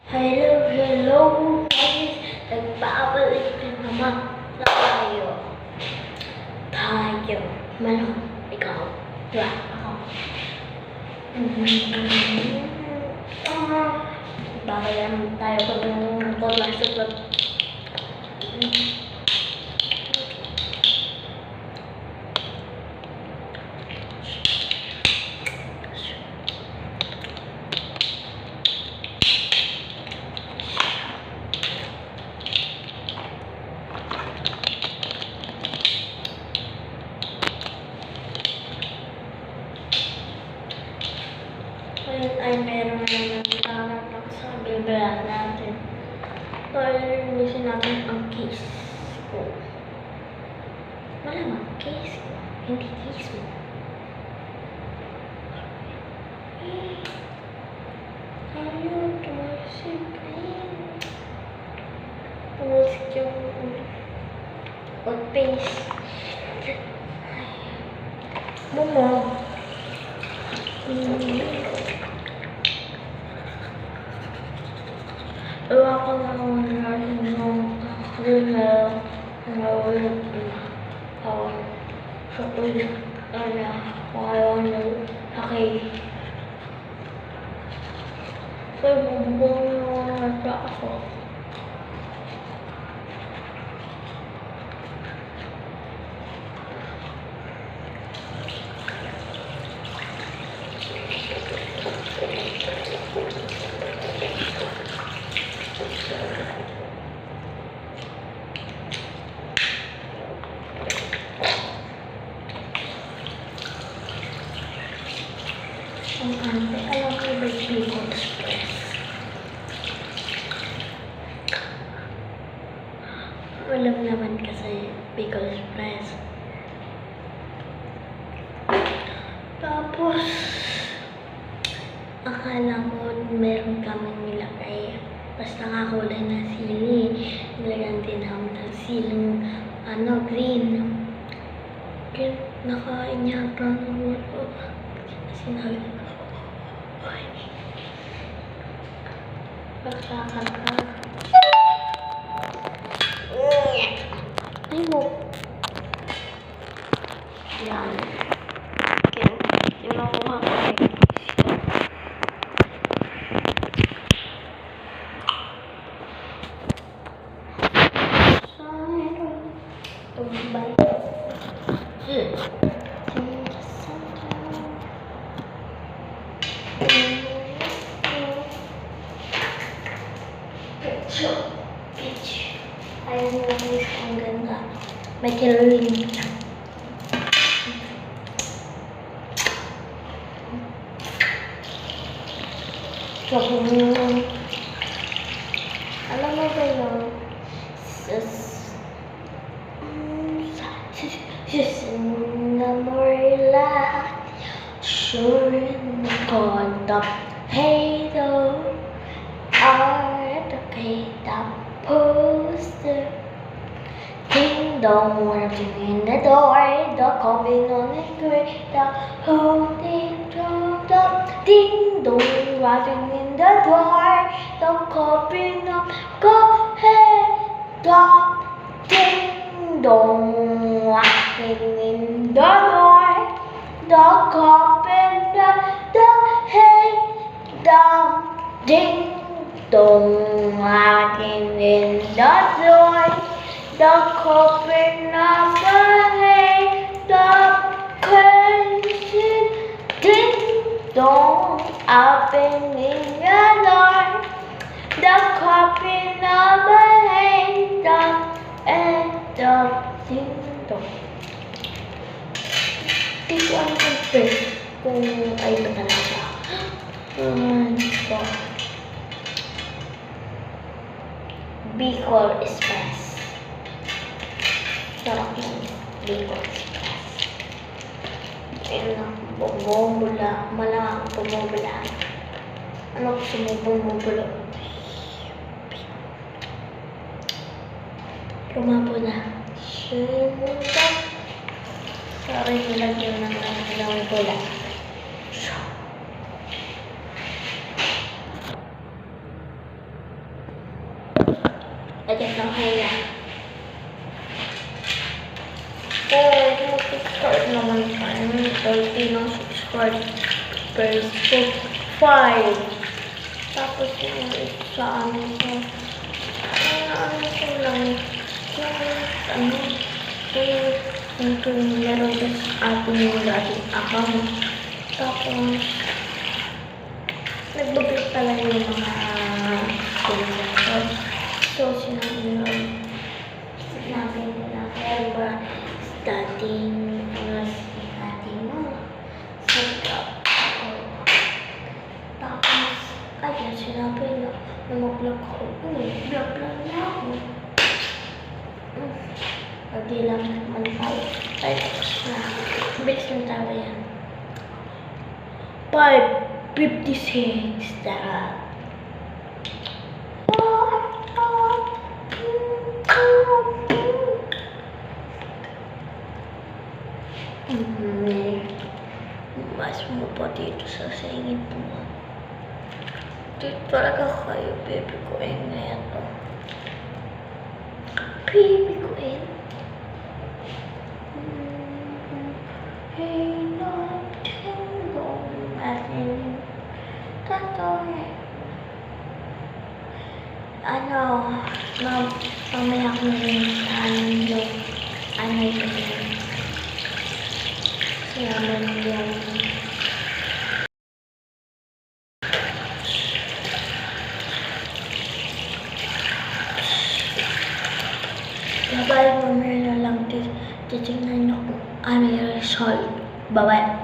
Hello guys! Nagbabalik na naman tayo. Malo, ikaw. Diba? Ako. Babalik naman tayo kung paglasagot. Ay meron naman tawag sa bibla natin. Linisin natin ang case ko. Malamang case ko, hindi case mo. Ayun, tumasik. Tumasik yung pag-paste. Bumo. Ewan ko naman natin yung email na ulit sa ulit ayaw na okay. So, bubuong yung nasa ako. Ang ante, alam ko ba yung express? Alam naman kasi Bicol Express. Tapos, akala mo meron kami nilagay. Basta nga kulay na sili. Nilagyan din namin ng siling green. Green, nakain yata naman. Sinabi ko. Pagkakanta. Ay mo. Yan. Kinukuha ko eh. Tumbay. Peach. Ayaw mo guys, ang ganda. May kiluling. Alam mo ba yun? Namorila. Sure na kontak. Hey though. Art okay, the poster. Ding dong, walking in the door. The coffee on the gray. The holding drum. Ding dong, walking in the door. The coffee on. Go ahead, the ding dong, walking in the door. The coffee on. The hey, the ding. Don't walking in the door, the coffin of the hay, the crazy ding dong, open in the door, the coffin of the hay, the ding dong. Dito ang pag-press kung ay ito talaga. Bicol Express. Sarap yung Bicol Express. Ayun lang, bumubula. Malang bumubula. Ano gusto mo bumubula? Lumapo na. Sorry, nilagyan ng bula. Ayan na kaya. Oh, start naman tayo. 30 ng subscribers. 5. Tapos yung isa, ano ko. Ano ko lang. Yung meron din sa atin yung dating account. Tapos, nagbablog pala yung mga pinag. So, sinabi nila, kaya ba dating si ate mo? Tapos, ayun, sinabi na mag-vlog ako. Vlog lang niya ako. Pagdi lang naman tayo. Ay, tapos na. Bilis na tayo yan. 5:56. Tara. Mas mo pa dito sa singit mo. Dito talaga kayo, baby ko na ito. Baby ko Hey, nothing wrong, nothing. Tatoy. Ano, mamaya ko na rin sa yung ano yun. Yaman yung babay, mamaya na lang titignan ako ano yung result. Bye-bye.